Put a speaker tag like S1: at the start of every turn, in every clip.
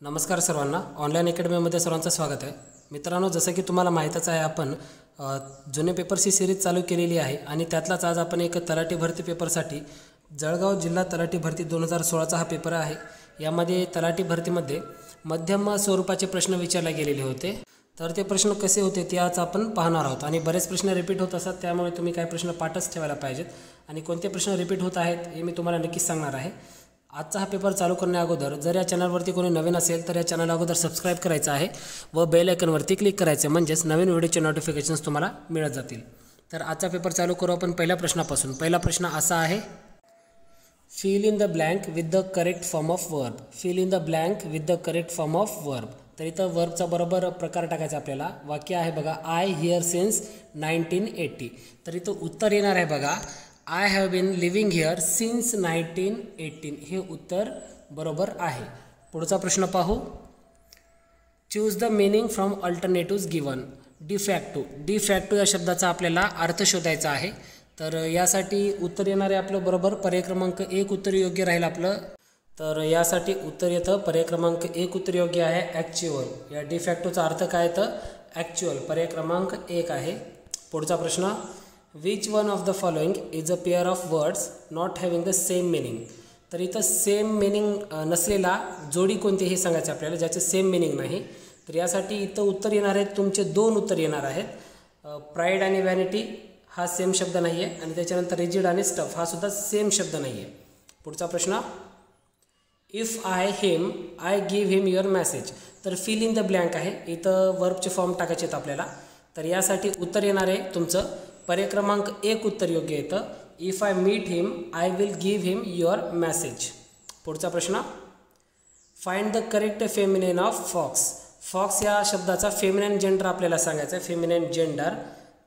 S1: नमस्कार सर्वांना. ऑनलाईन अकॅडमीमध्ये सर्वांचं स्वागत आहे. मित्रांनो, जसं की तुम्हाला माहीतच आहे, आपण जुने पेपर्सची सिरीज चालू केलेली आहे आणि त्यातलाच आज आपण एक तलाठी भरती पेपरसाठी जळगाव जिल्हा तलाठी भरती 2016चा हा पेपर आहे. यामध्ये तलाठी भरतीमध्ये मध्यम स्वरूपाचे प्रश्न विचारले गेलेले होते. तर ते प्रश्न कसे होते ते आज आपण पाहणार आहोत आणि बरेच प्रश्न रिपीट होत असतात, त्यामुळे तुम्ही काही प्रश्न पाठच ठेवायला पाहिजेत आणि कोणते प्रश्न रिपीट होत आहेत हे मी तुम्हाला नक्कीच सांगणार आहे. आजचा हा पेपर चालू करण्या अगोदर जर या चॅनलवरती कोणी नवीन असेल तर या चॅनल अगोदर सबस्क्राईब करायचं आहे व बेल आयकॉनवरती क्लिक करायचं, म्हणजेच नवीन व्हिडिओचे नोटिफिकेशन्स तुम्हाला मिळत जातील. तर आजचा पेपर चालू करू आपण पहिल्या प्रश्नापासून. पहिला प्रश्न असा आहे, fill in the blank with the correct form of verb. Fill in the blank with the correct form of verb. तर इथं वर्बचा बरोबर प्रकार टाकायचा आपल्याला. वाक्य आहे बघा, आय हिअर सिन्स 1980. तर इथं उत्तर येणार आहे बघा, I have been living here since 1918. हे उत्तर बरोबर आहे. पुढचा प्रश्न पाहू. Choose the meaning from alternatives given. De facto. De facto या शब्दाचा आपल्याला अर्थ शोधायचा आहे. तर यासाठी उत्तर येणार आहे आपलं बरोबर पर्याय क्रमांक 1 उत्तर योग्य राहील आपलं. तर यासाठी उत्तर येतं पर्याय क्रमांक 1 उत्तर योग्य आहे, ॲक्च्युअल. या डिफॅक्टोचा अर्थ काय तर ॲक्च्युअल. पर्याय क्रमांक 1 आहे. पुढचा प्रश्न, which one of the following is a pair of words not having the same meaning. तर इथं सेम मिनिंग नसलेला जोडी कोणती हे सांगायचं आपल्याला, ज्याचे सेम मिनिंग नाही. तर यासाठी इथं उत्तर येणार आहेत, तुमचे 2 उत्तर येणार आहेत. प्राईड आणि व्हॅनिटी हा सेम शब्द नाही आहे आणि त्याच्यानंतर रिजिड आणि स्टफ हा सुद्धा सेम शब्द नाही आहे. पुढचा प्रश्न, if I him I give him your message. तर फिल इन द ब्लँक आहे, इथं वर्बचे फॉर्म टाकायचे आहेत आपल्याला. तर यासाठी उत्तर येणार आहे तुमचं पर्याय क्रमांक 1 उत्तर योग्य येतं, if I meet him I will give him your message. पुढचा प्रश्न, find the correct feminine of fox. Fox या शब्दाचा फेमिनिन जेंडर आपल्याला सांगायचं आहे, फेमिनिन जेंडर.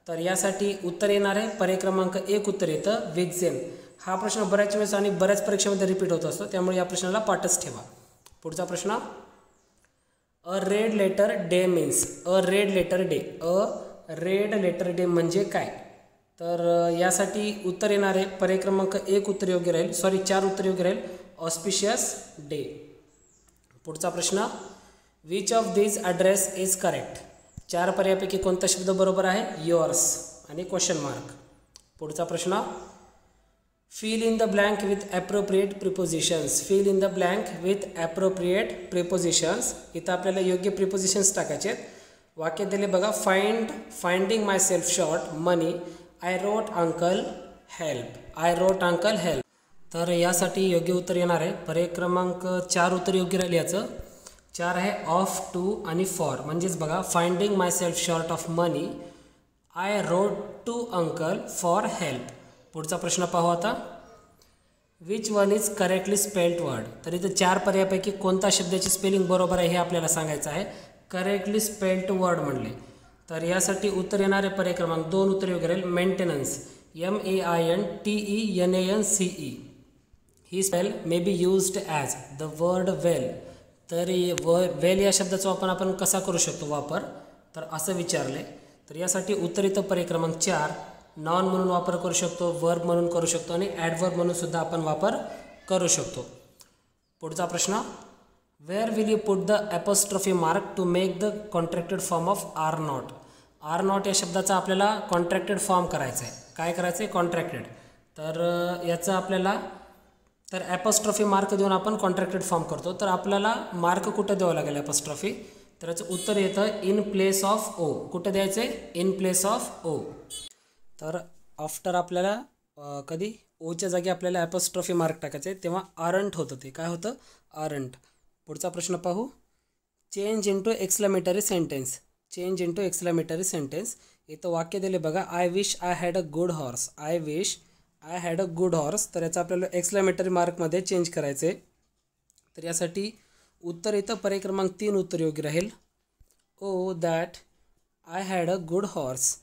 S1: तर यासाठी उत्तर येणार आहे पर्याय क्रमांक 1 उत्तर येतं, विक्झेन. हा प्रश्न बऱ्याच वेळेस आणि बऱ्याच परीक्षेमध्ये रिपीट होत असतो, त्यामुळे या प्रश्नाला पाठच ठेवा. पुढचा प्रश्न, अ रेड लेटर डे मीन्स. अ रेड लेटर डे. अ रेड लेटर डे म्हणजे काय? तर यासाठी उत्तर येणार आहे पर्याय क्रमांक 1 उत्तर योग्य राहील, 4 उत्तर योग्य राहील, ऑस्पिशियस डे. पुढचा प्रश्न, which of these address is correct. 4 पर्यायापैकी कोणता शब्द बरोबर आहे? युअर्स आणि क्वेश्चन मार्क. पुढचा प्रश्न, fill in the blank with appropriate prepositions. Fill in the blank with appropriate prepositions. इथं आपल्याला योग्य प्रिपोजिशन्स टाकायचे आहेत. वाक्य दिले बघा, finding myself short money I wrote uncle help. I wrote uncle help. तर यासाठी योग्य उत्तर येणार आहे पर्याय क्रमांक 4 उत्तर योग्य राहील. याचं 4 आहे, ऑफ, टू आणि फॉर. म्हणजेच बघा, finding myself short of money I wrote to uncle for help. पुढचा प्रश्न पाहू आता, which one is correctly spelled word. तर इथं 4 पर्यायापैकी कोणता शब्दाची स्पेलिंग बरोबर आहे हे आपल्याला सांगायचं आहे. करेक्टली स्पेल्ड वर्ड म्हणले तर यासाठी उत्तर येणार आहे पर्याय क्रमांक 2 उत्तर योग्य राहील, मेंटेनन्स. MAINTENANCE. ही spell may be used as the word well. तर वेल या शब्दाचा आपण कसा करू शकतो वापर, तर असं विचारले. तर यासाठी उत्तर येतं पर्याय क्रमांक 4, नॉन म्हणून वापर करू शकतो, वर्ब म्हणून करू शकतो आणि ॲडवर्ब म्हणून सुद्धा आपण वापर करू शकतो. पुढचा प्रश्न, where will you put the apostrophe mark to make the contracted form of are not. Are not या शब्दाचा आपल्याला कॉन्ट्रॅक्टेड फॉर्म करायचा आहे. काय करायचं आहे? कॉन्ट्रॅक्टेड. तर याचं आपल्याला तर ॲपोस्ट्रॉफी मार्क देऊन आपण कॉन्ट्रॅक्टेड फॉर्म करतो. तर आपल्याला मार्क कुठं द्यावं लागेल ॲपोस्ट्रॉफी? तर याचं उत्तर येतं इन प्लेस ऑफ ओ. कुठं द्यायचं आहे? In place of O. तर आफ्टर आपल्याला कधी ओच्या जागी आपल्याला ॲपोस्ट्रॉफी मार्क टाकायचं आहे, तेव्हा आरंट होतं. ते काय होतं? आरंट. पुढचा प्रश्न पाहू, change into exclamatory sentence. Change into exclamatory sentence. इथं वाक्य दिले बघा, I wish I had a good horse. I wish I had a good horse. तर याचं आपल्याला एक्सक्लेमेटरी मार्कमध्ये चेंज करायचं आहे. तर यासाठी उत्तर येतं पर्याय क्रमांक 3 उत्तर योग्य राहील, ओ that I had a good horse.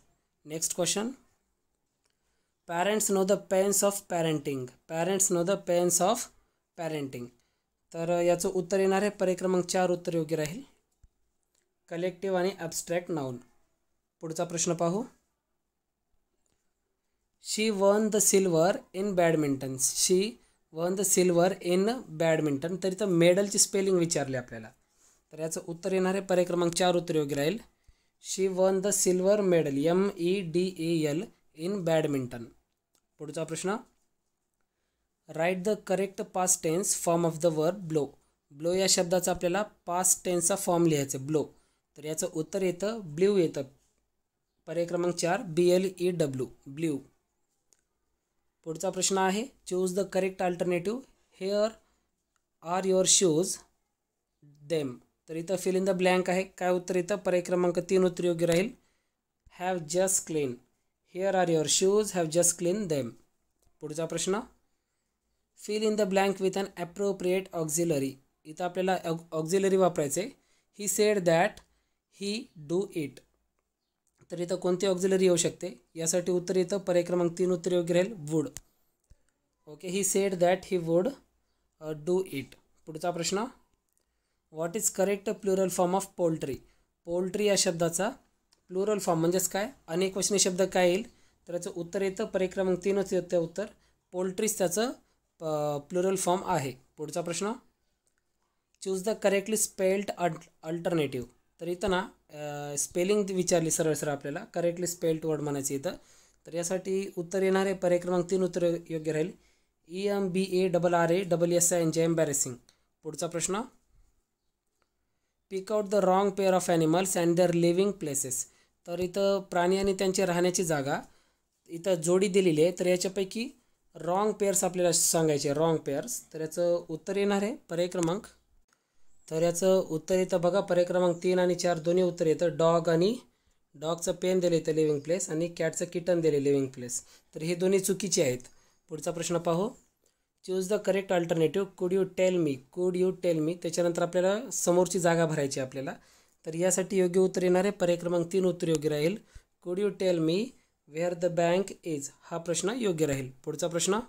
S1: Next question, parents know the pains of parenting. Parents know the pains of parenting. तर याचं उत्तर येणार आहे पर्याय क्रमांक 4 उत्तर योग्य राहील, कलेक्टिव्ह आणि ॲब्स्ट्रॅक्ट नाऊन. पुढचा प्रश्न पाहू, she won the silver in badminton. She won the silver in badminton. तर इथं मेडलची स्पेलिंग विचारली आपल्याला. तर याचं उत्तर येणार आहे पर्याय क्रमांक 4 उत्तर योग्य राहील. She won the silver medal MEDAL in badminton. पुढचा प्रश्न, write the correct past tense form of the verb blow. Blow या शब्दाचा आपल्याला पास्ट टेन्सचा फॉर्म लिहायचा ब्लो. तर याचं उत्तर येतं ब्ल्यू येतं. पर्याय क्रमांक 4 BLEW ब्ल्यू. पुढचा प्रश्न आहे, choose the correct alternative. Here are your shoes them. तर इथं फिल इन द ब्लँक आहे. काय उत्तर येतं? पर्याय क्रमांक 3 उत्तर योग्य राहील. Have just clean. Here are your shoes have just clean them. पुढचा प्रश्न, fill in the blank with an appropriate auxiliary. इथं आपल्याला ऑक्झिलरी वापरायचे. He said that he do it. तर इथं कोणती ऑक्झिलरी येऊ शकते? यासाठी उत्तर येतं पर्याय क्रमांक 3 उत्तर योग्य राहील would. Okay, he said that he would do it. पुढचा प्रश्न, what is correct plural form of poultry. Poultry या शब्दाचा प्लुरल फॉर्म म्हणजेच काय? अनेकवचनी शब्द काय येईल? तर याचं उत्तर येतं पर्याय क्रमांक 3च येतं उत्तर. पोल्ट्रीच त्याचं प्लुरल फॉर्म आहे. पुढचा प्रश्न, choose the correctly spelled alternative. तर इथं ना स्पेलिंग विचारली सरळ सरळ आपल्याला. करेक्टली स्पेल्ड वर्ड म्हणायचं इथं. तर यासाठी उत्तर येणार आहे पर्याय क्रमांक 3 उत्तर योग्य राहील. EMBARRASSING embarrassing. पुढचा प्रश्न, pick out the wrong pair of animals and their living places. तर इथं प्राणी आणि त्यांची राहण्याची जागा इथं जोडी दिलेली आहे. तर याच्यापैकी रॉंग पेअर्स आपल्याला सांगायचे, रॉंग पेअर्स. तर याचं उत्तर येणार आहे पर्याय क्रमांक, तर याचं उत्तर येतं बघा पर्याय क्रमांक 3 आणि 4 दोन्ही उत्तर येतं. डॉग आणि डॉगचं पेन दिले येतं लिव्हिंग प्लेस आणि कॅटचं किटन दिले लिव्हिंग प्लेस. तर हे दोन्ही चुकीचे आहेत. पुढचा प्रश्न पाहू, चूज द करेक्ट अल्टरनेटिव्ह. कुड यू टेल मी. कुड यू टेल मी त्याच्यानंतर आपल्याला समोरची जागा भरायची आपल्याला. तर यासाठी योग्य उत्तर येणार आहे पर्याय क्रमांक 3 उत्तर योग्य राहील. Could you tell me where the bank is. हा प्रश्न योग्य राहील. पुढचा प्रश्न,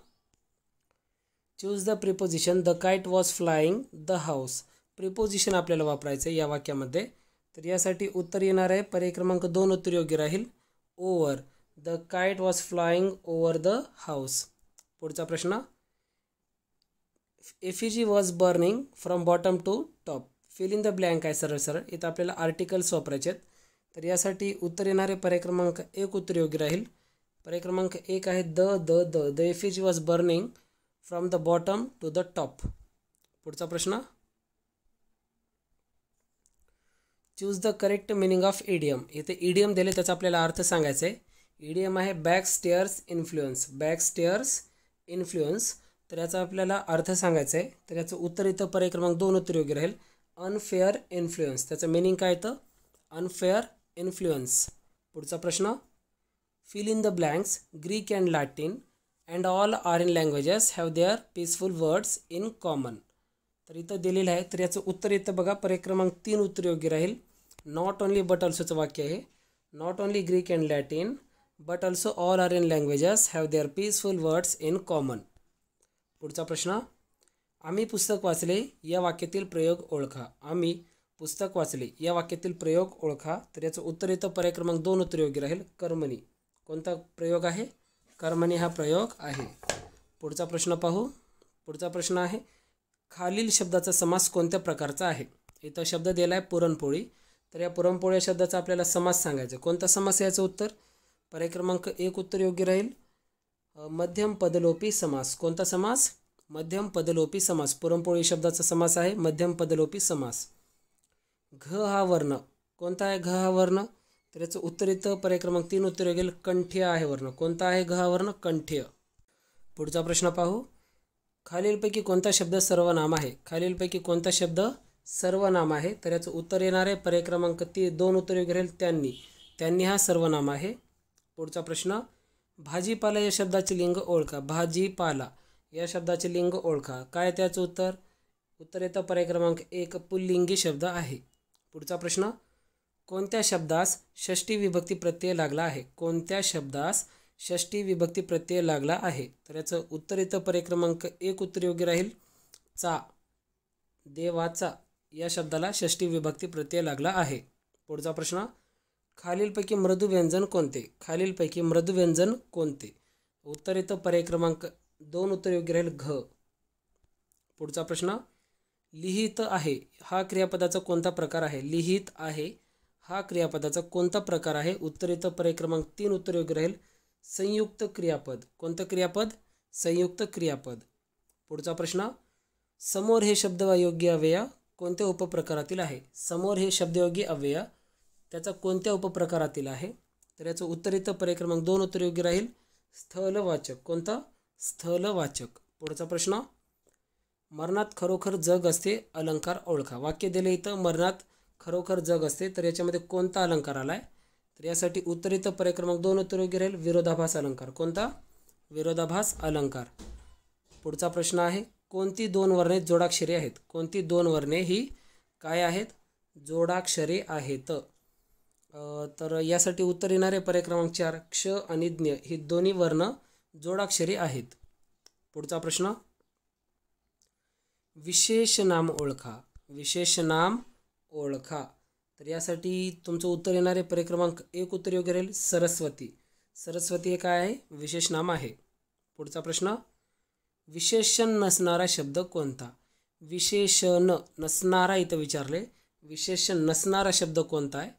S1: choose the preposition the kite was flying the house. Preposition आपल्याला वापरायचं आहे या वाक्यामध्ये. तर यासाठी उत्तर येणार आहे पर्याय क्रमांक 2 उत्तर योग्य राहील. Over. The kite was flying over the house. पुढचा प्रश्न, effigy was burning from bottom to top. Fill in the blank आहे सरळ सरळ. इथं आपल्याला आर्टिकल्स वापरायचे आहेत. तर यासाठी उत्तर येणारे पर्याय क्रमांक 1 उत्तर योग्य राहील. पर्याय क्रमांक 1 आहे the effigy was burning from the bottom to the top. पुढचा प्रश्न, choose the correct meaning of idiom. इथे इडियम दिले त्याचा आपल्याला अर्थ सांगायचा आहे. इडियम आहे back stairs influence. Back stairs influence. तर याचा आपल्याला अर्थ सांगायचा आहे. तर याचं उत्तर इथं पर्याय क्रमांक 2 उत्तर योग्य राहील. Unfair influence. त्याचं मिनिंग काय येतं? Unfair influence. पुढचा प्रश्न, fill in the blanks. Greek and Latin and all Aryan languages have their peaceful words in common. तर इथं दिलेलं आहे. तर याचं उत्तर येतं बघा पर्याय क्रमांक 3 उत्तर योग्य राहील. नॉट ओनली बट ऑल्सोचं वाक्य आहे. Not only Greek and Latin but also all Aryan languages have their peaceful words in common. पुढचा प्रश्न, आम्ही पुस्तक वाचले या वाक्यातील प्रयोग ओळखा. आम्ही पुस्तक वाचले या वाक्यातील प्रयोग ओळखा. तर याचं उत्तर येतं पर्याय क्रमांक 2 उत्तर योग्य राहील. कर्मणी. कोणता प्रयोग आहे? कर्मणी हा प्रयोग आहे. पुढचा प्रश्न पाहू. पुढचा प्रश्न आहे, खालील शब्दाचा समास कोणत्या प्रकारचा आहे. इथं शब्द दिला आहे पुरणपोळी. तर या पुरणपोळी या शब्दाचा आपल्याला समास सांगायचा. कोणता समास याचं उत्तर? पर्याय क्रमांक 1 उत्तर योग्य राहील. मध्यम पदलोपी समास. कोणता समास? मध्यम पदलोपी समास. पुरणपोळी शब्दाचा समास आहे मध्यम पदलोपी समास. घ हा वर्ण. कोणता आहे घ हा वर्ण? तर याचं उत्तर येतं पर्याय क्रमांक 3 उत्तर येईल. कंठ्य आहे वर्ण. कोणता आहे घ हा वर्ण? कंठ्य. पुढचा प्रश्न पाहू. खालीलपैकी कोणता शब्द सर्वनाम आहे? खालीलपैकी कोणता शब्द सर्वनाम आहे? तर याचं उत्तर येणार आहे पर्याय क्रमांक 2 उत्तर योग्य राहील. त्यांनी. त्यांनी हा सर्वनाम आहे. पुढचा प्रश्न, भाजीपाला या शब्दाचे लिंग ओळखा. भाजीपाला या शब्दाचे लिंग ओळखा. काय त्याचं उत्तर? उत्तर येतं पर्याय क्रमांक 1 पुल्लिंगी शब्द आहे. पुढचा प्रश्न, कोणत्या शब्दास षष्ठी विभक्ती प्रत्यय लागला आहे? कोणत्या शब्दास षष्ठी विभक्ती प्रत्यय लागला आहे? तर याचं उत्तर येतं पर्याय क्रमांक 1 उत्तर योग्य राहील. चा. देवाचा या शब्दाला षष्ठी विभक्ती प्रत्यय लागला आहे. पुढचा प्रश्न, खालीलपैकी मृदू व्यंजन कोणते? खालीलपैकी मृदू व्यंजन कोणते? उत्तर येतं पर्याय क्रमांक 2 उत्तर योग्य राहील. घ. पुढचा प्रश्न, लिहित आहे हा क्रियापदाचा कोणता प्रकार आहे? लिहित आहे हा क्रियापदाचा कोणता प्रकार आहे? उत्तर येतं पर्याय क्रमांक 3 उत्तर योग्य राहील. संयुक्त क्रियापद. कोणतं क्रियापद? संयुक्त क्रियापद. पुढचा प्रश्न, समोर हे शब्दयोगी अव्यय कोणत्या उपप्रकारातील आहे? समोर हे शब्दयोगी अव्यय त्याचा कोणत्या उपप्रकारातील आहे? तर याचं उत्तर येतं पर्याय क्रमांक 2 उत्तर योग्य राहील. स्थलवाचक. कोणता? स्थलवाचक. पुढचा प्रश्न, मरणात खरोखर जग असते अलंकार ओळखा. वाक्य दिले इथं मरणात खरोखर जग असते, तर याच्यामध्ये कोणता अलंकार आलाय? तर यासाठी उत्तर येतं पर्याय क्रमांक 2 उत्तर योग्य राहील. विरोधाभास अलंकार. कोणता? विरोधाभास अलंकार. पुढचा प्रश्न आहे, कोणती 2 वर्णे जोडाक्षरे आहेत? कोणती 2 वर्णे ही काय आहेत? जोडाक्षरे आहेत. तर यासाठी उत्तर येणार आहे पर्याय क्रमांक 4 क्ष आणि ज्ञ ही दोन्ही वर्ण जोडाक्षरे आहेत. पुढचा प्रश्न, विशेष नाम ओळखा. विशेष नाम ओळखा. तर यासाठी तुमचं उत्तर येणार आहे पर्याय क्रमांक 1 उत्तर योग्य राहील. सरस्वती. सरस्वती हे काय आहे? विशेष नाम आहे. पुढचा प्रश्न, विशेषण नसणारा शब्द कोणता? विशेषण नसणारा इथं विचारले. विशेषण नसणारा शब्द कोणता आहे?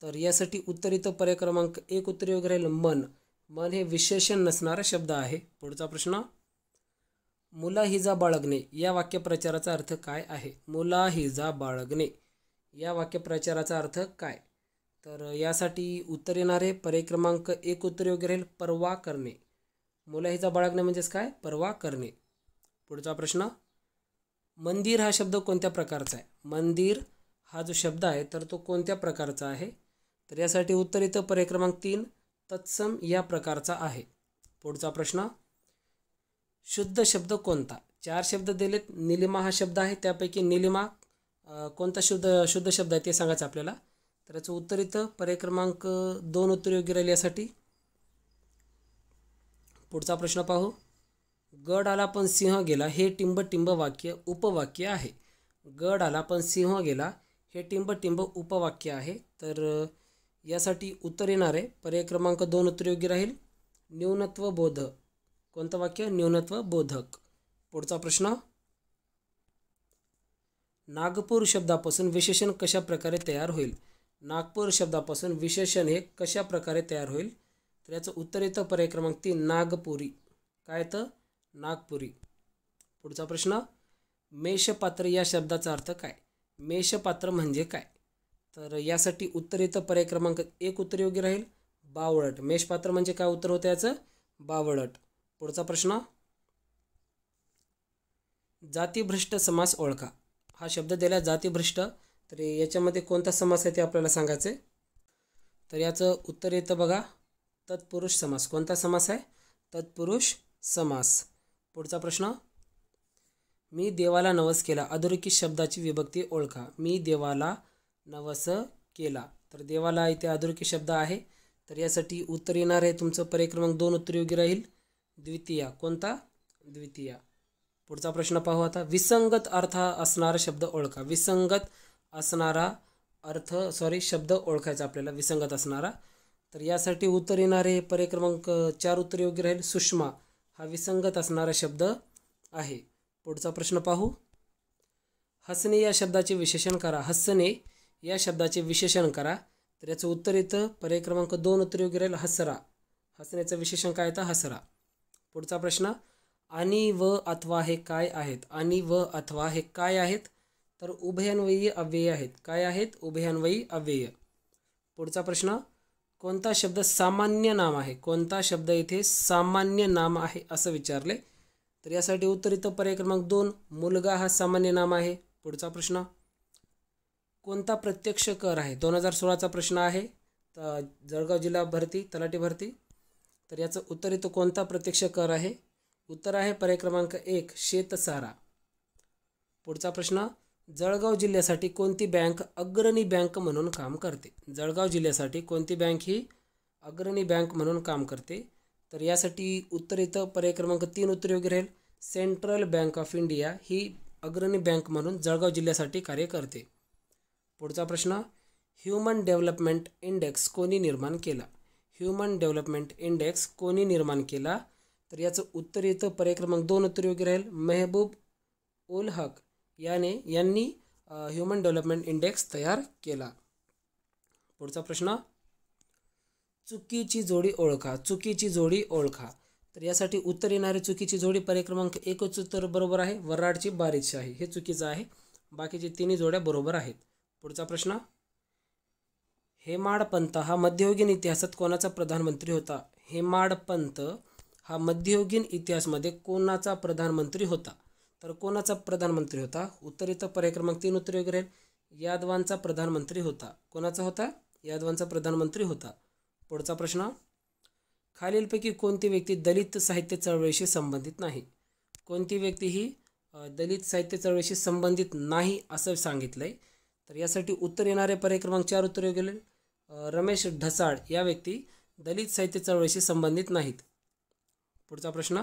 S1: तर यासाठी उत्तर इथं पर्याय क्रमांक 1 उत्तर योग्य राहील. मन. मन हे विशेषण नसणारा शब्द आहे. पुढचा प्रश्न, मुलाहिजा बाळगणे या वाक्यप्रचाराचा अर्थ काय आहे? मुलाहिजा बाळगणे या वाक्यप्रचाराचा अर्थ काय? तर यासाठी उत्तर येणार आहे पर्याय क्रमांक 1 उत्तर योग्य राहील. पर्वा करणे. मुलाहिजा बाळगणे म्हणजेच काय? पर्वा करणे. पुढचा प्रश्न, मंदिर हा शब्द कोणत्या प्रकारचा आहे? मंदिर हा जो शब्द आहे तर तो कोणत्या प्रकारचा आहे? तर यासाठी उत्तर येतं पर्याय क्रमांक 3 तत्सम या प्रकारचा आहे. पुढचा प्रश्न, शुद्ध शब्द कोणता? 4 शब्द दिलेत. निलिमा हा शब्द आहे, त्यापैकी निलिमा कोणता शुद्ध शब्द आहे ते सांगायचं आपल्याला. तर याचं उत्तर येतं पर्याय क्रमांक 2 उत्तर योग्य राहील यासाठी. पुढचा प्रश्न पाहू, गड आला पण सिंह गेला हे टिंब टिंब वाक्य उपवाक्य आहे. गड आला पण सिंह गेला हे टिंब टिंब उपवाक्य आहे. तर यासाठी उत्तर येणार आहे पर्याय क्रमांक 2 उत्तर योग्य राहील. न्यूनत्व बोधक. कोणतं वाक्य? न्यूनत्व बोधक. पुढचा प्रश्न, नागपूर शब्दापासून विशेषण कशा प्रकारे तयार होईल? नागपूर शब्दापासून विशेषण हे कशा प्रकारे तयार होईल? तर याचं उत्तर येतं पर्याय क्रमांक 3 नागपुरी. काय येतं? नागपुरी. पुढचा प्रश्न, मेषपात्र या शब्दाचा अर्थ काय? मेषपात्र म्हणजे काय? तर यासाठी उत्तर येतं पर्याय क्रमांक 1 उत्तर योग्य राहील. बावळट. मेषपात्र म्हणजे काय उत्तर होतं याचं? बावळट. पुढचा प्रश्न, जातीभ्रष्ट समास ओळखा. हा शब्द दिला जातीभ्रष्ट, तर याच्यामध्ये कोणता समास आहे ते आपल्याला सांगायचं आहे. तर याचं उत्तर येतं बघा तत्पुरुष समास. कोणता समास आहे? तत्पुरुष समास. पुढचा प्रश्न, मी देवाला नवस केला अधोरेखित शब्दाची विभक्ती ओळखा. मी देवाला नवस केला. तर देवाला इथे अधोरेखित शब्द आहे, तर यासाठी उत्तर येणार आहे तुमचं पर्याय क्रमांक 2 उत्तर योग्य राहील. द्वितीया. कोणता? द्वितीया. पुढचा प्रश्न पाहू आता, विसंगत अर्थ असणारा शब्द ओळखा. विसंगत असणारा शब्द ओळखायचा आपल्याला, विसंगत असणारा. तर यासाठी उत्तर येणार आहे पर्याय क्रमांक 4 उत्तर योग्य राहील. सुषमा हा विसंगत असणारा शब्द आहे. पुढचा प्रश्न पाहू, हसणे या शब्दाचे विशेषण करा. हसणे या शब्दाचे विशेषण करा. तर याचं उत्तर येतं पर्याय क्रमांक 2 उत्तर योग्य राहील. हसरा. हसण्याचं विशेषण काय येतं? हसरा. पुढचा प्रश्न, आणि व अथवा हे काय आहेत? आणि व अथवा हे काय आहेत? तर उभयान्वयी अव्यय आहेत. काय आहेत? उभयान्वयी अव्यय. पुढचा प्रश्न, कोणता शब्द सामान्य नाम आहे? कोणता शब्द इथे सामान्य नाम आहे असं विचारले. तर यासाठी उत्तर येतं पर्याय क्रमांक 2 मुलगा हा सामान्य नाम आहे. पुढचा प्रश्न, कोणता प्रत्यक्ष कर आहे? 2016चा प्रश्न आहे. जळगाव जिल्हा भरती, तलाठी भरती. तर याचं उत्तर येतं कोणता प्रत्यक्ष कर आहे? उत्तर आहे पर्याय क्रमांक 1 शेतसारा. पुढचा प्रश्न, जळगाव जिल्ह्यासाठी कोणती बँक अग्रणी बँक म्हणून काम करते? जळगाव जिल्ह्यासाठी कोणती बँक ही अग्रणी बँक म्हणून काम करते? तर यासाठी उत्तर येतं पर्याय क्रमांक 3 उत्तर योग्य राहील. सेंट्रल बँक ऑफ इंडिया ही अग्रणी बँक म्हणून जळगाव जिल्ह्यासाठी कार्य करते. पुढचा प्रश्न, ह्युमन डेव्हलपमेंट इंडेक्स कोणी निर्माण केला? ह्युमन डेव्हलपमेंट इंडेक्स कोणी निर्माण केला? तर याचं उत्तर येतं पर्याय क्रमांक 2 उत्तर योग्य राहील. मेहबूब उल हक यांनी ह्युमन डेव्हलपमेंट इंडेक्स तयार केला. पुढचा प्रश्न, चुकीची जोडी ओळखा. चुकीची जोडी ओळखा. तर यासाठी उत्तर येणारे चुकीची जोडी पर्याय क्रमांक 1च उत्तर बरोबर आहे. वऱ्हाडची बारिशशाही हे चुकीचं आहे. बाकीचे तिन्ही जोड्या बरोबर आहेत. पुढचा प्रश्न, हेमाडपंत हा मध्ययुगीन इतिहासात कोणाचा प्रधानमंत्री होता? हेमाडपंत हा मध्ययुगीन इतिहासामध्ये कोणाचा प्रधानमंत्री होता? तर कोणाचा प्रधानमंत्री होता? उत्तर येतं पर्याय क्रमांक 3 उत्तर योग्य राहील. यादवांचा प्रधानमंत्री होता. कोणाचा होता? यादवांचा प्रधानमंत्री होता. पुढचा प्रश्न, खालीलपैकी कोणती व्यक्ती दलित साहित्य चळवळीशी संबंधित नाही? कोणती व्यक्ती ही दलित साहित्य चळवळीशी संबंधित नाही असं सांगितलं आहे. तर यासाठी उत्तर येणारे पर्याय क्रमांक 4 उत्तर योग्य राहील. रमेश ढसाळ या व्यक्ती दलित साहित्य चळवळीशी संबंधित नाहीत. पुढचा प्रश्न,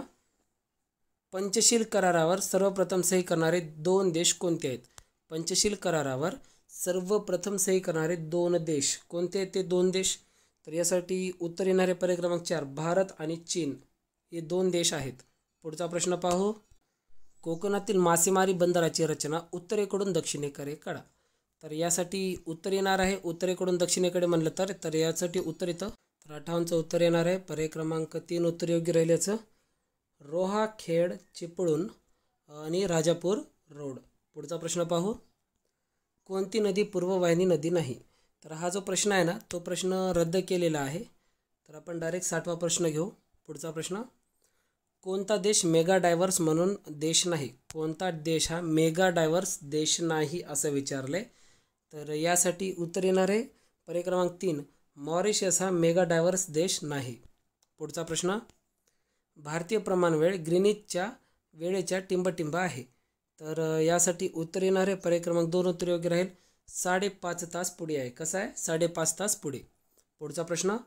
S1: पंचशील करारावर सर्वप्रथम सही करणारे 2 देश कोणते आहेत? पंचशील करारावर सर्वप्रथम सही करणारे 2 देश कोणते आहेत? ते 2 देश. तर यासाठी उत्तर येणारे पर्याय क्रमांक 4 भारत आणि चीन हे 2 देश आहेत. पुढचा प्रश्न पाहू, कोकणातील मासेमारी बंदराची रचना उत्तरेकडून दक्षिणेकडे करा. तर यासाठी उत्तर येणार आहे उत्तरेकडून दक्षिणेकडे म्हणलं तर यासाठी उत्तर येतं. तर 58चं उत्तर येणार आहे पर्याय क्रमांक 3 उत्तर योग्य राहील याचं. रोहा, खेड, चिपळूण आणि राजापूर रोड. पुढचा प्रश्न पाहू, कोणती नदी पूर्ववाहिनी नदी नाही? तर हा जो प्रश्न आहे ना तो प्रश्न रद्द केलेला आहे. तर आपण डायरेक्ट 60वा प्रश्न घेऊ. पुढचा प्रश्न, कोणता देश मेगा डायव्हर्स म्हणून देश नाही? कोणता देश हा मेगा डायव्हर्स देश नाही असं विचारलं आहे. तर यासाठी उत्तर येणार आहे पर्याय क्रमांक 3 मॉरिशस हा मेगा डायव्हर्स देश नाही. पुढचा प्रश्न, भारतीय प्रमाणवेळ ग्रीनिचच्या वेळेच्या टिंबटिंब आहे. तर यासाठी उत्तर येणार आहे पर्याय क्रमांक 2 उत्तर योग्य राहील. 5.5 तास पुढे आहे. कसं आहे? 5.5 तास पुढे. पुढचा प्रश्न,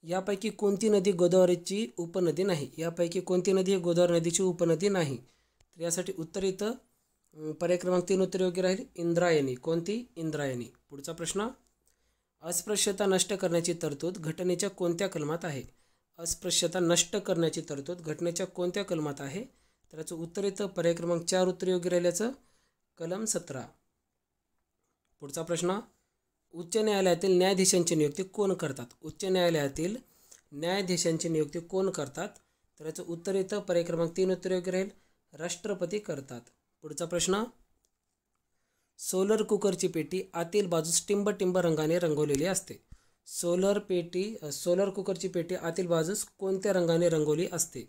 S1: यापैकी कोणती नदी गोदावरीची उपनदी नाही? यापैकी कोणती नदी ही गोदावरी नदीची उपनदी नाही? तर यासाठी उत्तर येतं पर्याय क्रमांक 3 उत्तर योग्य राहील. इंद्रायणी. कोणती? इंद्रायणी. पुढचा प्रश्न, अस्पृश्यता नष्ट करण्याची तरतूद घटनेच्या कोणत्या कलमात आहे? अस्पृश्यता नष्ट करण्याची तरतूद घटनेच्या कोणत्या कलमात आहे? तर याचं उत्तर येतं पर्याय क्रमांक 4 उत्तर योग्य राहील याचं. कलम 17. पुढचा प्रश्न, उच्च न्यायालयातील न्यायाधीशांची नियुक्ती कोण करतात? उच्च न्यायालयातील न्यायाधीशांची नियुक्ती कोण करतात? तर याचं उत्तर येतं पर्याय क्रमांक 3 उत्तर योग्य राहील. राष्ट्रपती करतात. पुढचा प्रश्न, सोलर कुकरची पेटी आतील बाजूस टिंबटिंब रंगाने रंगवलेली असते. सोलर कुकरची पेटी आतील बाजूस कोणत्या रंगाने रंगवली असते?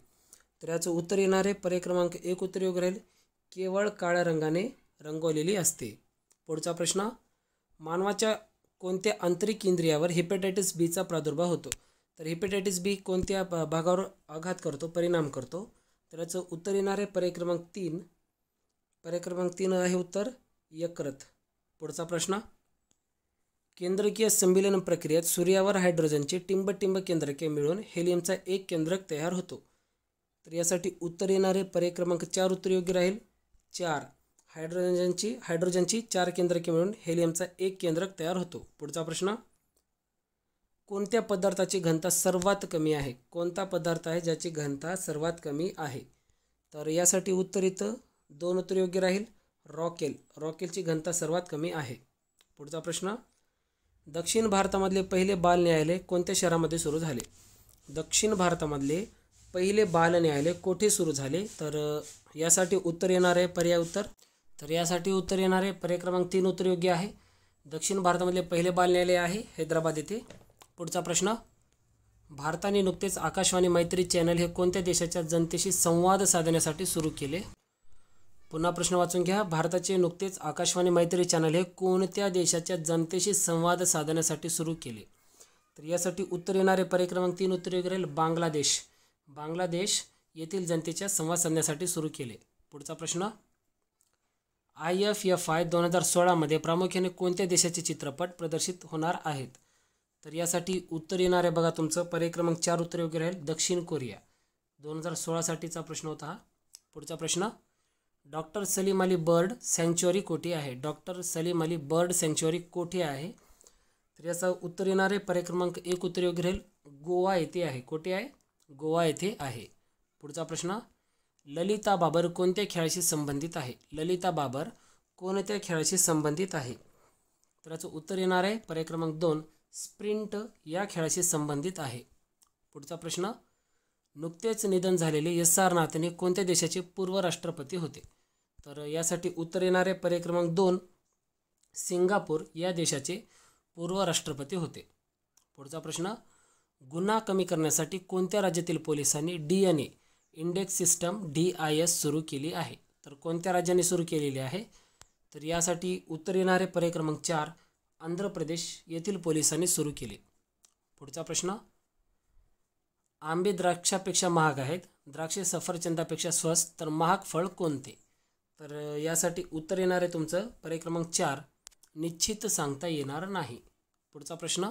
S1: तर याचं उत्तर येणार आहे पर्याय क्रमांक 1 उत्तर योग्य राहील. केवळ काळ्या रंगाने रंगवलेली असते. पुढचा प्रश्न, मानवाच्या कोणत्या आंतरिक इंद्रियावर हेपॅटायटिस बीचा प्रादुर्भाव होतो? तर हेपॅटायटिस बी कोणत्या भागावर आघात करतो, परिणाम करतो? तर याचं उत्तर येणार आहे पर्याय क्रमांक 3. पर्याय क्रमांक 3 आहे उत्तर यकृत. पुढचा प्रश्न, केंद्रकीय संमिलन प्रक्रियेत सूर्यावर हायड्रोजनचे टिंबटिंब केंद्रके मिळून हेलियमचा एक केंद्रक तयार होतो. तर यासाठी उत्तर येणारे पर्याय क्रमांक 4 उत्तर योग्य राहील. 4 हायड्रोजनची 4 केंद्रके मिळून हेलियमचा एक केंद्रक तयार होतो. पुढचा प्रश्न, कोणत्या पदार्थाची घनता सर्वात कमी आहे? कोणता पदार्थ आहे ज्याची घनता सर्वात कमी आहे? तर यासाठी उत्तर येतं 2 उत्तर योग्य राहील. रॉकेलची घनता सर्वात कमी आहे. पुढचा प्रश्न, दक्षिण भारतामधले पहिले बाल न्यायालय कोणत्या शहरामध्ये सुरू झाले? दक्षिण भारतामधले पहिले बाल न्यायालय कोठे सुरू झाले? तर यासाठी उत्तर येणार आहे पर्याय उत्तर. तर यासाठी उत्तर येणार आहे पर्याय क्रमांक 3 उत्तर योग्य आहे. दक्षिण भारतामधले पहिले बाल न्यायालय आहे हैदराबाद येथे. पुढचा प्रश्न, भारताने नुकतेच आकाशवाणी मैत्री चॅनल हे कोणत्या देशाच्या जनतेशी संवाद साधण्यासाठी सुरू केले? पुन्हा प्रश्न वाचून घ्या. भारताचे नुकतेच आकाशवाणी मैत्री चॅनल हे कोणत्या देशाच्या जनतेशी संवाद साधण्यासाठी सुरू केले? तर यासाठी उत्तर येणारे पर्याय क्रमांक 3 उत्तर योग्य राहील. बांगलादेश येथील जनतेच्या संवाद साधण्यासाठी सुरू केले. पुढचा प्रश्न, IFFI 2016 मध्ये प्रामुख्याने कोणत्या देशाचे चित्रपट प्रदर्शित होणार आहेत? तर यासाठी उत्तर येणार आहे बघा तुमचं पर्याय क्रमांक 4 उत्तर योग्य राहील. दक्षिण कोरिया. 2016 साठीचा प्रश्न होता हा. पुढचा प्रश्न, डॉक्टर सलीम अली बर्ड सँक्च्युअरी कोठे आहे? डॉक्टर सलीम अली बर्ड सँक्च्युअरी कोठे आहे? तर याचं उत्तर येणार आहे पर्याय क्रमांक 1 उत्तर योग्य राहील. गोवा येथे आहे. कोठे आहे? गोवा येथे आहे. पुढचा प्रश्न, ललिता बाबर कोणत्या खेळाशी संबंधित आहे? ललिता बाबर कोणत्या खेळाशी संबंधित आहे? तर याचं उत्तर येणार आहे पर्याय क्रमांक 2 स्प्रिंट या खेळाशी संबंधित आहे. पुढचा प्रश्न, नुकतेच निधन झालेले एस.आर. नाथनी कोणत्या देशाचे पूर्व राष्ट्रपती होते? तर यासाठी उत्तर येणार आहे पर्याय क्रमांक 2 सिंगापूर या देशाचे पूर्व राष्ट्रपती होते. पुढचा प्रश्न, गुन्हा कमी करण्यासाठी कोणत्या राज्यातील पोलिसांनी DNA इंडेक्स सिस्टम DIS सुरू केली आहे? तर कोणत्या राज्याने सुरू केलेली आहे? तर यासाठी उत्तर येणारे पर्याय क्रमांक 4 आंध्र प्रदेश येथील पोलिसांनी सुरू केले. पुढचा प्रश्न, आंबे द्राक्षापेक्षा महाग आहेत, द्राक्षे सफरचंदापेक्षा स्वस्त, तर महाग फळ कोणते? तर यासाठी उत्तर येणार आहे तुमचं पर्याय क्रमांक 4 निश्चित सांगता येणार नाही. पुढचा प्रश्न,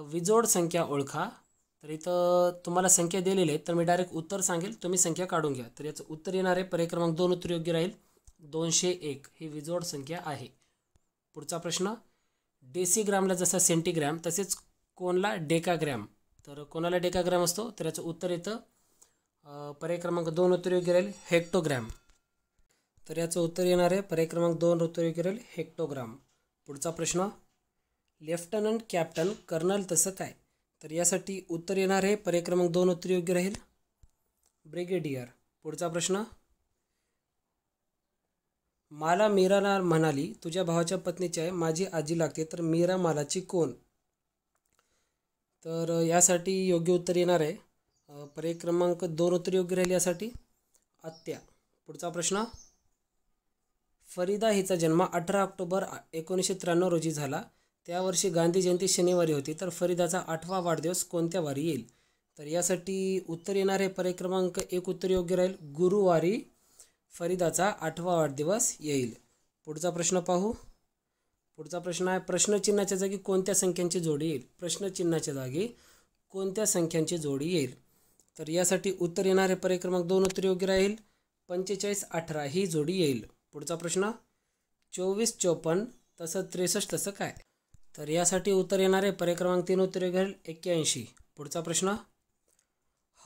S1: विजोड संख्या ओळखा. तर इथं तुम्हाला संख्या दिलेली आहे, तर मी डायरेक्ट उत्तर सांगेल, तुम्ही संख्या काढून घ्या. तर याचं उत्तर येणार आहे पर्याय क्रमांक 2 उत्तर योग्य राहील. 201 ही विजोड संख्या आहे. पुढचा प्रश्न, डेसिग्रामला जसा सेंटीग्रॅम तसेच कोणला डेकाग्रॅम. तर कोणाला डेकाग्रॅम असतो? तर याचं उत्तर येतं पर्याय क्रमांक 2 उत्तर योग्य राहील हेक्टोग्रॅम. तर याचं उत्तर येणार आहे पर्याय क्रमांक 2 उत्तर योग्य राहील हेक्टोग्राम. पुढचा प्रश्न, लेफ्टनंट कॅप्टन कर्नल तसं काय? तर यासाठी उत्तर येणार आहे पर्याय क्रमांक 2 उत्तर योग्य राहील ब्रिगेडियर. पुढचा प्रश्न, मला मीराला म्हणाली तुझ्या भावाच्या पत्नीची आहे, माझी आजी लागते, तर मीरा मालाची कोण? तर यासाठी योग्य उत्तर येणार आहे पर्याय क्रमांक 2 उत्तर योग्य राहील यासाठी आत्या. पुढचा प्रश्न, फरीदा हिचा जन्म 18 ऑक्टोबर 1993 रोजी झाला. त्या वर्षी गांधी जयंती शनिवारी होती, तर फरीदाचा 8वा वाढदिवस कोणत्या वारी येईल? तर यासाठी उत्तर येणार आहे पर्याय क्रमांक 1 उत्तर योग्य राहील गुरुवारी फरीदाचा 8वा वाढदिवस येईल. पुढचा प्रश्न पाहू. पुढचा प्रश्न आहे, प्रश्नचिन्हाच्या जागी कोणत्या संख्यांची जोडी येईल? प्रश्नचिन्हाच्या जागी कोणत्या संख्यांची जोडी येईल? तर यासाठी उत्तर येणार आहे पर्याय क्रमांक 2 उत्तर योग्य राहील 45 18 ही जोडी येईल. पुढचा प्रश्न, 24 54 तसं 63 तसं काय? तर यासाठी उत्तर येणार आहे पर्याय क्रमांक 3 उत्तर योग्य राहील 81. पुढचा प्रश्न,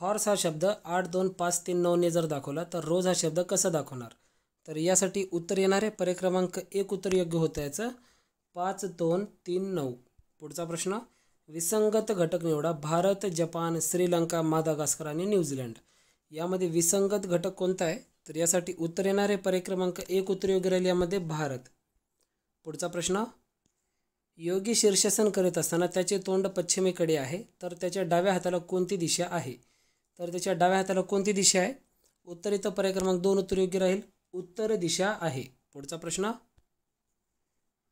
S1: हॉर्स हा शब्द 8 2 5 3 9 ने जर दाखवला तर रोज हा शब्द कसा दाखवणार? तर यासाठी उत्तर येणार आहे पर्याय क्रमांक 1 उत्तर योग्य होतं याचं 5 2 3 9. पुढचा प्रश्न, विसंगत घटक निवडा. भारत, जपान, श्रीलंका, मादागास्कर आणि न्यूझीलंड यामध्ये विसंगत घटक कोणता आहे? तर यासाठी उत्तर येणार आहे पर्याय क्रमांक 1 उत्तर योग्य राहील यामध्ये भारत. पुढचा प्रश्न, योगी शीर्षासन करीत असताना त्याचे तोंड पश्चिमेकडे आहे, तर त्याच्या डाव्या हाताला कोणती दिशा आहे? तर त्याच्या डाव्या हाताला कोणती दिशा आहे? उत्तर येतं पर्याय क्रमांक 2 उत्तर योग्य राहील उत्तर दिशा आहे. पुढचा प्रश्न,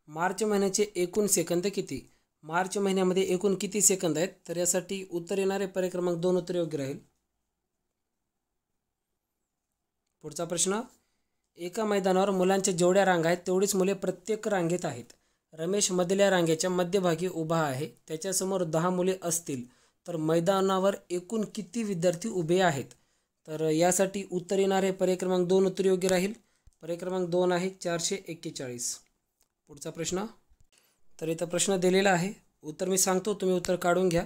S1: मार्च महिन्याचे एकूण सेकंद किती? मार्च महिन्यामध्ये एकूण किती सेकंद आहेत? तर यासाठी उत्तर येणार आहे पर्याय क्रमांक 2 उत्तर योग्य राहील. पुढचा प्रश्न, एका मैदानावर मुलांच्या जेवढ्या रांगा आहेत तेवढीच मुले प्रत्येक रांगेत आहेत. रमेश मधल्या रांगेच्या मध्यभागी उभा आहे, त्याच्यासमोर 10 मुले असतील तर मैदानावर एकूण किती विद्यार्थी उभे आहेत? तर यासाठी उत्तर येणार आहे पर्याय क्रमांक 2 उत्तर योग्य राहील. पर्याय क्रमांक 2 आहे 441. पुढचा प्रश्न, तर इथं प्रश्न दिलेला आहे, उत्तर मी सांगतो, तुम्ही उत्तर काढून घ्या.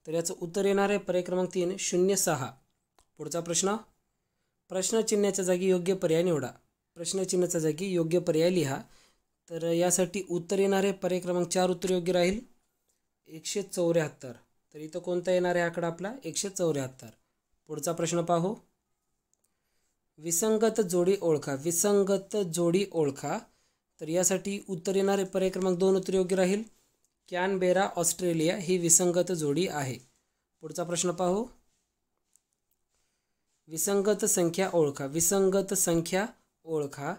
S1: तर याचं उत्तर येणार आहे पर्याय क्रमांक 3 06. पुढचा प्रश्न, प्रश्नचिन्हाच्या जागी योग्य पर्याय निवडा. प्रश्नचिन्हाच्या जागी योग्य पर्याय लिहा. तर यासाठी उत्तर येणार आहे पर्याय क्रमांक 4 उत्तर योग्य राहील 174. तर इथं कोणता येणार आहे आकडा आपला 174. पुढचा प्रश्न पाहू. विसंगत जोडी ओळखा. विसंगत जोडी ओळखा. तर यासाठी उत्तर येणार आहे पर्याय क्रमांक 2 उत्तर योग्य राहील कॅनबेरा ऑस्ट्रेलिया ही विसंगत जोडी आहे. पुढचा प्रश्न पाहू. विसंगत संख्या ओळखा. विसंगत संख्या ओळखा.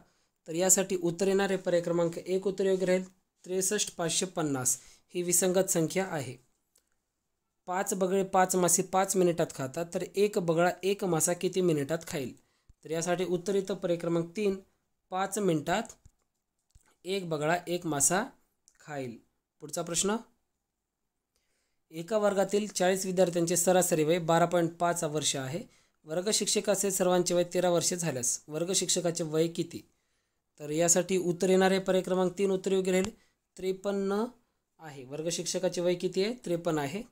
S1: तर यासाठी उत्तर येणार आहे पर्याय क्रमांक 1 उत्तर योग्य राहील 63 550 ही विसंगत संख्या आहे. 5 बगळे 5 मासे 5 मिनिटात खातात, तर 1 बगळा 1 मासा किती मिनिटात खाईल? तर यासाठी उत्तर येतं पर्याय क्रमांक 3 5 मिनिटात 1 बगळा 1 मासा खाईल. पुढचा प्रश्न, एका वर्गातील 40 विद्यार्थ्यांचे सरासरी वय 12.5 वर्ष आहे. वर्ग शिक्षकाचे सर्वांचे वय 13 वर्षे झाल्यास वर्ग शिक्षकाचे वय किती? तर यासाठी उत्तर येणार आहे पर्याय क्रमांक 3 उत्तर योग्य राहील 53 आहे. वर्ग शिक्षकाचे वय किती आहे? 53 आहे.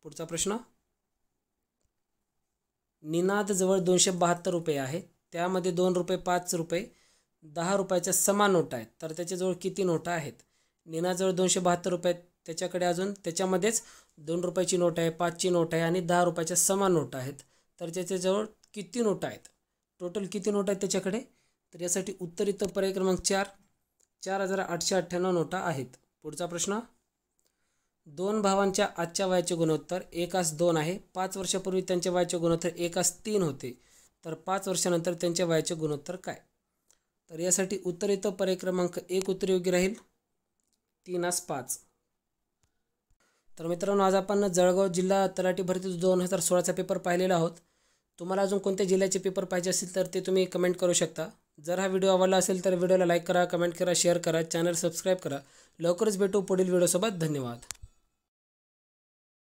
S1: पुढचा प्रश्न, निनादजवळ 272 रुपये आहे, त्यामध्ये 2 रुपये, 5 रुपये, 10 रुपयाच्या समान नोटा आहेत. तर त्याच्याजवळ किती नोटा आहेत? निनादजवळ 272 रुपये आहेत, त्याच्याकडे अजून त्याच्यामध्येच 2 रुपयाची नोट आहे, 5ची नोट आहे आणि 10 रुपयाच्या समान नोटा आहेत. तर त्याच्याजवळ किती नोटा आहेत? टोटल किती नोटा आहेत त्याच्याकडे? तर यासाठी उत्तर इथं पर्याय क्रमांक 4, 4898 नोटा आहेत. पुढचा प्रश्न, 2 भावांच्या आजच्या वयाचे गुणोत्तर 1:2 आहे. 5 वर्षापूर्वी त्यांच्या वयाचे गुणोत्तर 1:3 होते. तर 5 वर्षानंतर त्यांच्या वयाचे गुणोत्तर काय? तर यासाठी उत्तर इथं पर्याय क्रमांक 1 उत्तर योग्य राहील, 3:5. तर मित्रांनो, आज आपण जळगाव जिल्हा तलाठी भरती 2016चा पेपर पाहिलेला आहोत. तुम्हाला अजून कोणत्या जिल्ह्याचे पेपर पाहिजे असतील तर ते तुम्ही कमेंट करू शकता. जर हा व्हिडिओ आवडला असेल तर व्हिडिओला लाईक करा, कमेंट करा, शेअर करा, चॅनल सबस्क्राईब करा. लवकरच भेटू पुढील व्हिडिओसोबत. धन्यवाद.